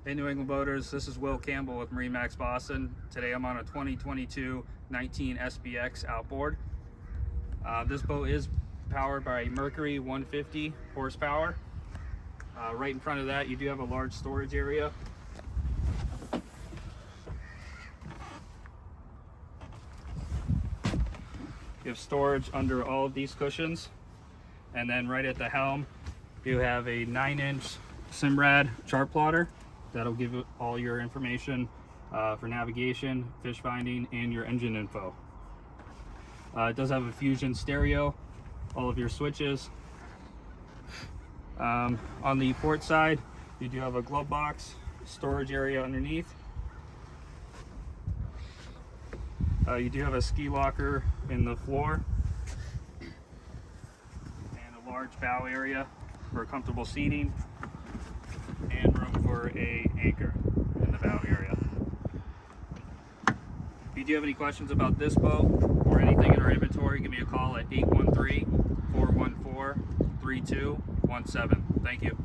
Hey New England boaters, this is Will Campbell with MarineMax Boston. Today I'm on a 2022 19 SPX outboard. This boat is powered by a MERCURY 150 horsepower. Right in front of that you do have a large storage area. You have storage under all of these cushions, and then right at the helm you have a 9-inch Simrad chart plotter that'll give you all your information for navigation, fish finding, and your engine info. It does have a Fusion stereo, all of your switches. On the port side, you do have a glove box, storage area underneath. You do have a ski locker in the floor, and a large bow area for comfortable seating, and room for a anchor in the bow area. If you do have any questions about this boat or anything in our inventory, give me a call at 813-414-3217. Thank you.